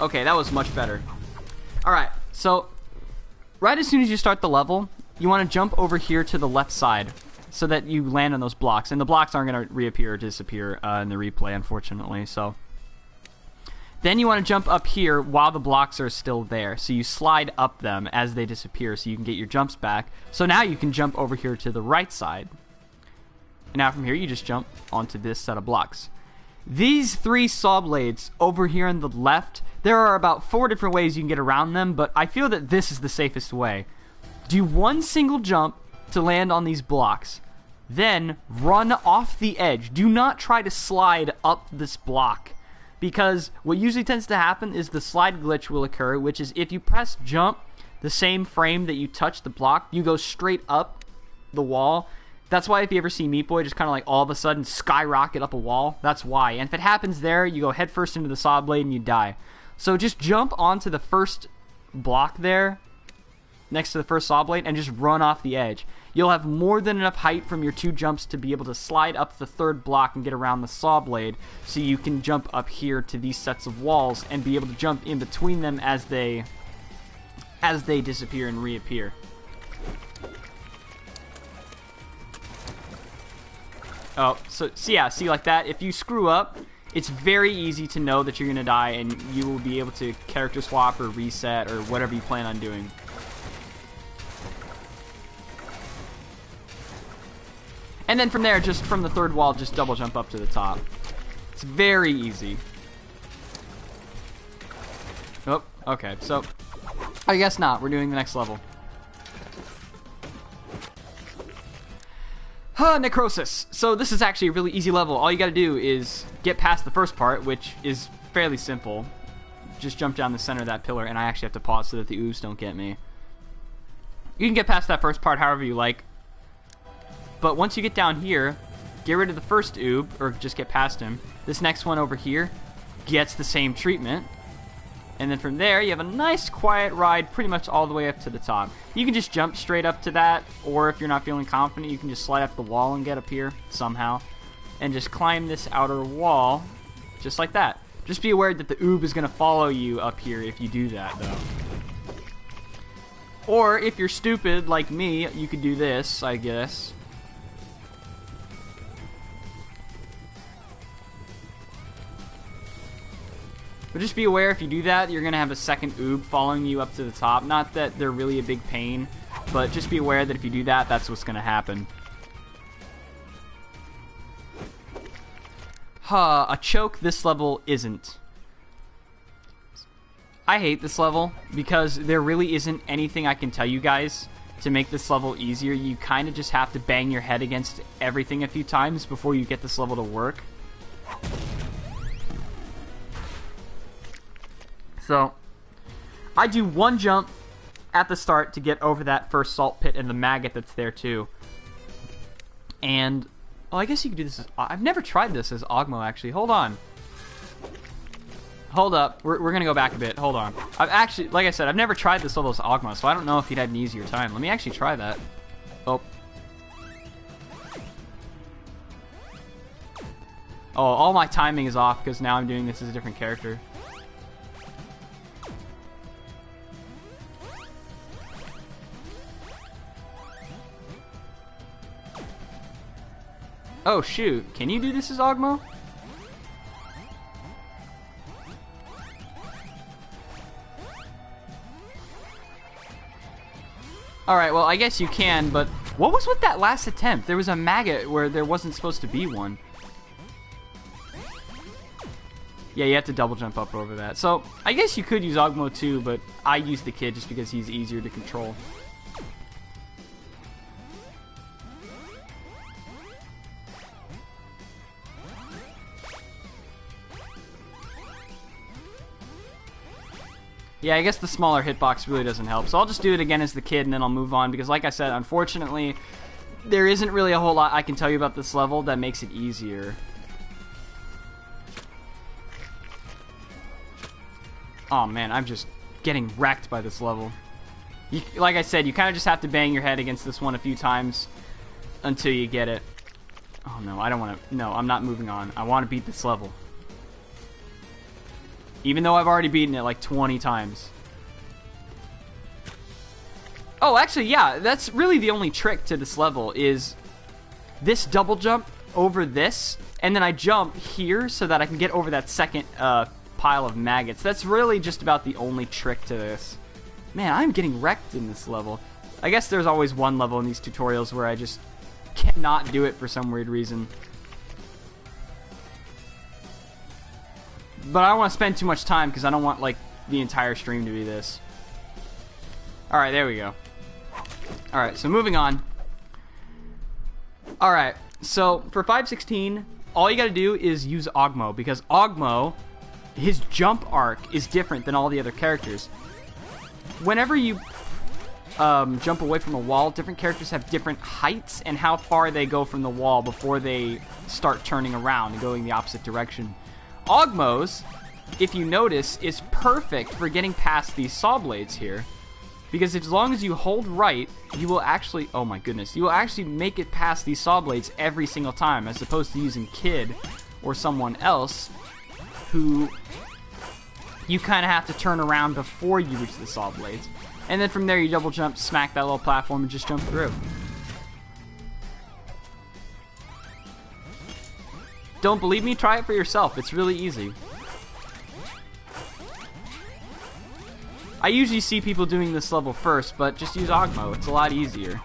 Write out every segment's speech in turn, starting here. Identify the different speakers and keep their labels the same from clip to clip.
Speaker 1: Okay, that was much better. Alright, so right as soon as you start the level, you want to jump over here to the left side so that you land on those blocks. And the blocks aren't going to reappear or disappear in the replay, unfortunately. So then you want to jump up here while the blocks are still there. So you slide up them as they disappear so you can get your jumps back. So now you can jump over here to the right side. And now from here, you just jump onto this set of blocks. These 3 saw blades over here on the left, there are about 4 different ways you can get around them, but I feel that this is the safest way. Do one single jump to land on these blocks. Then run off the edge. Do not try to slide up this block, because what usually tends to happen is the slide glitch will occur, which is if you press jump the same frame that you touch the block, you go straight up the wall. That's why if you ever see Meat Boy just kind of like all of a sudden skyrocket up a wall, that's why. And if it happens there, you go headfirst into the saw blade and you die. So just jump onto the first block there, next to the first saw blade, and just run off the edge. You'll have more than enough height from your 2 jumps to be able to slide up the 3rd block and get around the saw blade, so you can jump up here to these sets of walls and be able to jump in between them as they disappear and reappear. Oh, so yeah, see like that, if you screw up, it's very easy to know that you're going to die, and you will be able to character swap or reset or whatever you plan on doing. And then from there, just from the 3rd wall, just double jump up to the top. It's very easy. Oh, okay, so I guess not. We're doing the next level. Necrosis. So this is actually a really easy level. All you gotta do is get past the first part, which is fairly simple. Just jump down the center of that pillar, and I actually have to pause so that the oobs don't get me. You can get past that first part however you like. But once you get down here, get rid of the first oob, or just get past him. This next one over here gets the same treatment. And then from there, you have a nice quiet ride pretty much all the way up to the top. You can just jump straight up to that, or if you're not feeling confident, you can just slide up the wall and get up here somehow. And just climb this outer wall, just like that. Just be aware that the oob is going to follow you up here if you do that, though. Or, if you're stupid like me, you could do this, I guess. But just be aware, if you do that, you're going to have a second oob following you up to the top. Not that they're really a big pain, but just be aware that if you do that, that's what's going to happen. A choke this level isn't. I hate this level because there really isn't anything I can tell you guys to make this level easier. You kind of just have to bang your head against everything a few times before you get this level to work. So, I do one jump at the start to get over that first salt pit and the maggot that's there too. And, well, I guess you could do this as... I've never tried this as Ogmo, actually. Hold on. Hold up. We're going to go back a bit. Hold on. I've actually, like I said, I've never tried this level as Ogmo, so I don't know if he'd had an easier time. Let me actually try that. Oh. Oh, all my timing is off because now I'm doing this as a different character. Oh, shoot. Can you do this as Ogmo? Alright, well, I guess you can, but what was with that last attempt? There was a maggot where there wasn't supposed to be one. Yeah, you have to double jump up over that. So, I guess you could use Ogmo too, but I use the kid just because he's easier to control. Yeah, I guess the smaller hitbox really doesn't help. So I'll just do it again as the kid, and then I'll move on. Because like I said, unfortunately, there isn't really a whole lot I can tell you about this level that makes it easier. Oh man, I'm just getting wrecked by this level. Like I said, you kind of just have to bang your head against this one a few times until you get it. Oh no, I don't want to... No, I'm not moving on. I want to beat this level. even though I've already beaten it like 20 times. Oh, actually, yeah, that's really the only trick to this level is this double jump over this, and then I jump here so that I can get over that second pile of maggots. That's really just about the only trick to this. Man, I'm getting wrecked in this level. I guess there's always one level in these tutorials where I just cannot do it for some weird reason. But I don't want to spend too much time because I don't want, like, the entire stream to be this. Alright, there we go. Alright, so moving on. Alright, so for 516, all you gotta do is use Ogmo, because Ogmo, his jump arc is different than all the other characters. Whenever you jump away from a wall, different characters have different heights and how far they go from the wall before they start turning around and going the opposite direction. Ogmo's, if you notice, is perfect for getting past these saw blades here. Because as long as you hold right, you will actually, oh my goodness, you will actually make it past these saw blades every single time, as opposed to using Kid or someone else who you kind of have to turn around before you reach the saw blades. And then from there you double jump, smack that little platform, and just jump through. Don't believe me? Try it for yourself. It's really easy. I usually see people doing this level first, but just use Ogmo. It's a lot easier.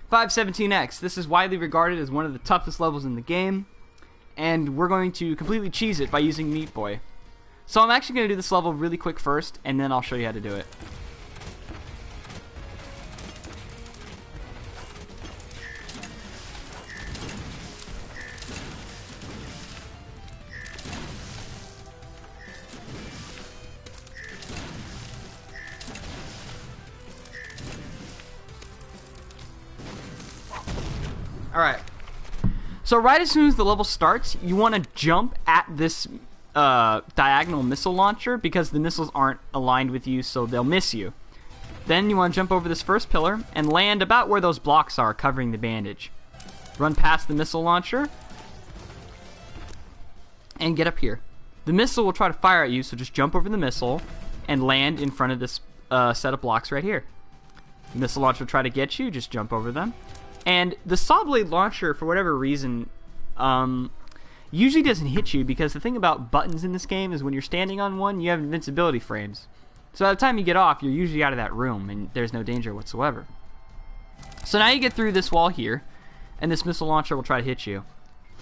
Speaker 1: .517X. This is widely regarded as one of the toughest levels in the game, and we're going to completely cheese it by using Meat Boy. So I'm actually going to do this level really quick first, and then I'll show you how to do it. Alright, so right as soon as the level starts, you want to jump at this diagonal missile launcher because the missiles aren't aligned with you, so they'll miss you. Then you want to jump over this first pillar and land about where those blocks are covering the bandage. Run past the missile launcher and get up here. The missile will try to fire at you, so just jump over the missile and land in front of this set of blocks right here. The missile launcher will try to get you, just jump over them. And the saw blade launcher, for whatever reason, usually doesn't hit you, because the thing about buttons in this game is when you're standing on one, you have invincibility frames. So by the time you get off, you're usually out of that room, and there's no danger whatsoever. So now you get through this wall here, and this missile launcher will try to hit you.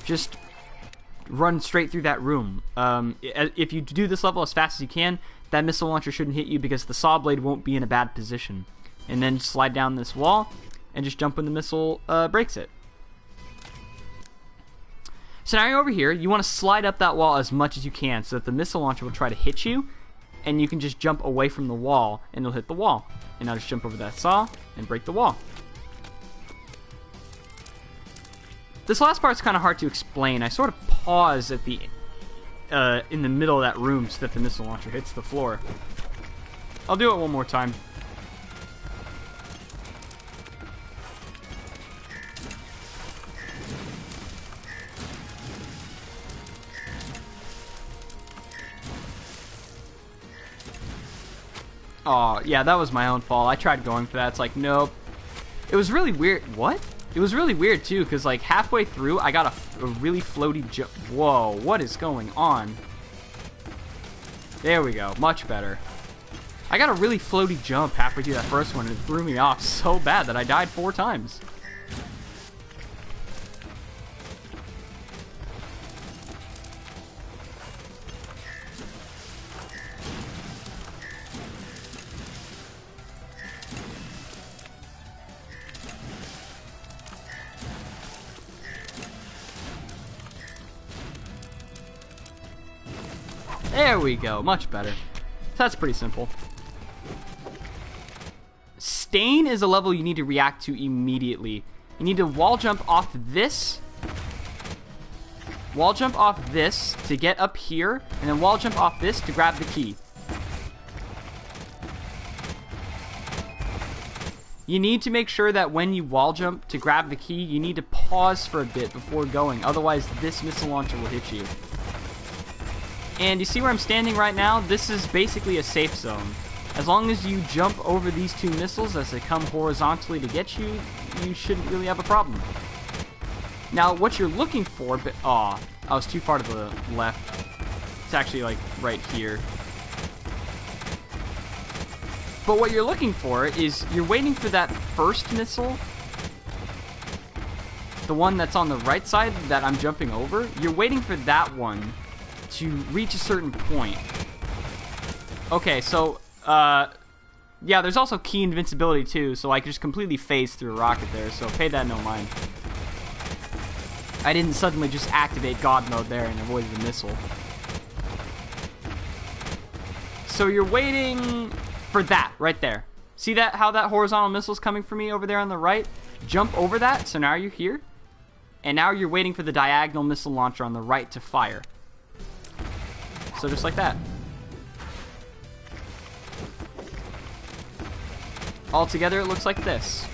Speaker 1: Just run straight through that room. If you do this level as fast as you can, that missile launcher shouldn't hit you because the saw blade won't be in a bad position. And then slide down this wall and just jump when the missile breaks it. So now you're over here. You want to slide up that wall as much as you can so that the missile launcher will try to hit you, and you can just jump away from the wall and it'll hit the wall. And now just jump over that saw and break the wall. This last part's kind of hard to explain. I sort of pause at the in the middle of that room so that the missile launcher hits the floor. I'll do it one more time. Oh, yeah, that was my own fault. I tried going for that. It's like, nope. It was really weird. What? It was really weird, too, because, like, halfway through, I got a really floaty jump. Whoa, what is going on? There we go. Much better. I got a really floaty jump halfway through that first one, and it threw me off so bad that I died 4 times. There we go, much better. So that's pretty simple. Stain is a level you need to react to immediately. You need to wall jump off this. Wall jump off this to get up here, and then wall jump off this to grab the key. You need to make sure that when you wall jump to grab the key, you need to pause for a bit before going. Otherwise, this missile launcher will hit you. And you see where I'm standing right now? This is basically a safe zone. As long as you jump over these two missiles as they come horizontally to get you, you shouldn't really have a problem. Now, what you're looking for, but I was too far to the left. It's actually like right here. But what you're looking for is you're waiting for that first missile, the one that's on the right side that I'm jumping over. You're waiting for that one to reach a certain point. Okay, so yeah, there's also key invincibility too, so I could just completely phase through a rocket there, so pay that no mind. I didn't suddenly just activate God mode there and avoid the missile. So you're waiting for that right there. See that, how that horizontal missile's coming for me over there on the right? Jump over that, so now you're here. And now you're waiting for the diagonal missile launcher on the right to fire. So just like that. Altogether, it looks like this.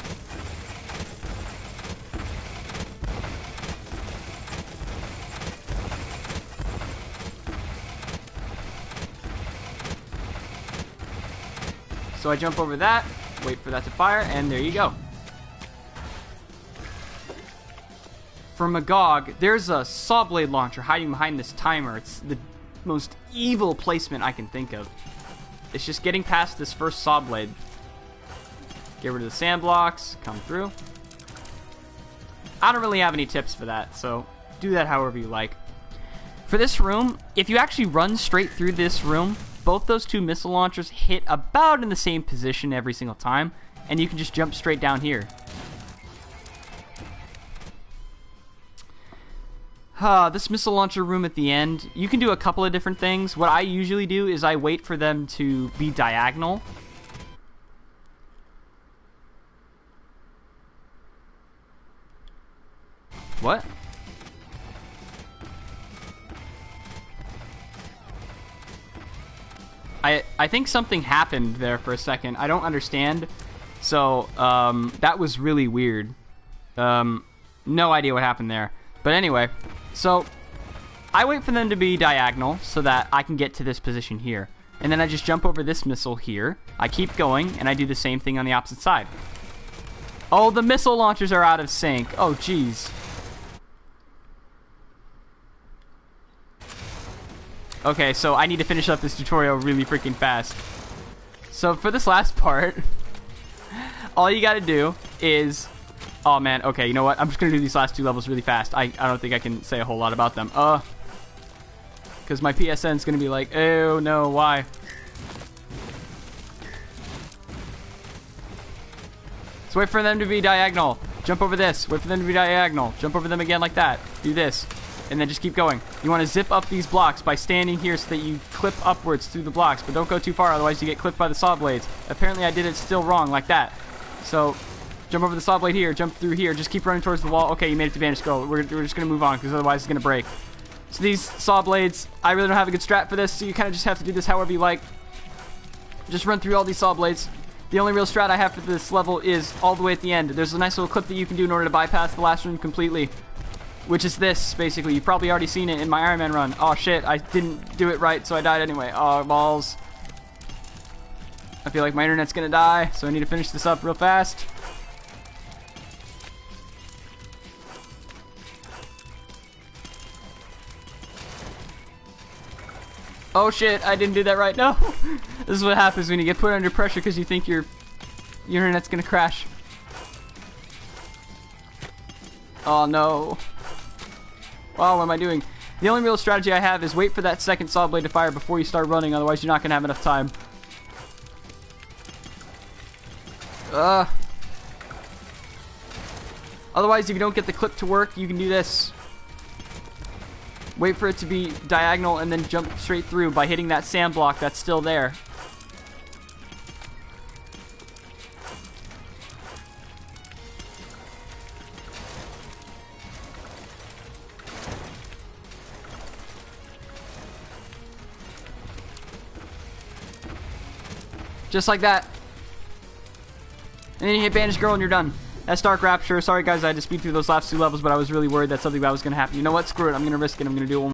Speaker 1: So I jump over that, wait for that to fire, and there you go. For Magog, there's a saw blade launcher hiding behind this timer. It's the most evil placement I can think of. It's just getting past this first saw blade. Get rid of the sand blocks, come through. I don't really have any tips for that, so do that however you like. For this room, if you actually run straight through this room, both those two missile launchers hit about in the same position every single time, and you can just jump straight down here. This missile launcher room at the end, you can do a couple of different things. What I usually do is I wait for them to be diagonal. What? I think something happened there for a second. I don't understand. So, that was really weird. No idea what happened there. But anyway, so I wait for them to be diagonal so that I can get to this position here. And then I just jump over this missile here. I keep going, and I do the same thing on the opposite side. Oh, the missile launchers are out of sync. Oh, jeez. Okay, so I need to finish up this tutorial really freaking fast. So for this last part, all you gotta do is... Oh man, okay, you know what? I'm just gonna do these last two levels really fast. I don't think I can say a whole lot about them. Because my PSN's gonna be like, oh no, why? So wait for them to be diagonal. Jump over this. Wait for them to be diagonal. Jump over them again like that. Do this. And then just keep going. You want to zip up these blocks by standing here so that you clip upwards through the blocks, but don't go too far, otherwise you get clipped by the saw blades. Apparently I did it still wrong, like that. So, jump over the saw blade here, jump through here, just keep running towards the wall. Okay, you made it to Vanish Go. We're just going to move on, because otherwise it's going to break. So these saw blades, I really don't have a good strat for this, so you kind of just have to do this however you like. Just run through all these saw blades. The only real strat I have for this level is all the way at the end. There's a nice little clip that you can do in order to bypass the last room completely. Which is this, basically. You've probably already seen it in my Iron Man run. Oh shit, I didn't do it right, so I died anyway. Oh, balls. I feel like my internet's gonna die, so I need to finish this up real fast. Oh shit, I didn't do that right. No! This is what happens when you get put under pressure because you think your internet's gonna crash. Oh no. Wow, what am I doing? The only real strategy I have is wait for that second saw blade to fire before you start running, otherwise you're not gonna have enough time. Otherwise, if you don't get the clip to work, you can do this. Wait for it to be diagonal and then jump straight through by hitting that sand block that's still there. Just like that. And then you hit Bandage Girl and you're done. That's Dark Rapture. Sorry, guys, I had to speed through those last 2 levels, but I was really worried that something bad was going to happen. You know what? Screw it. I'm going to risk it. I'm going to do it one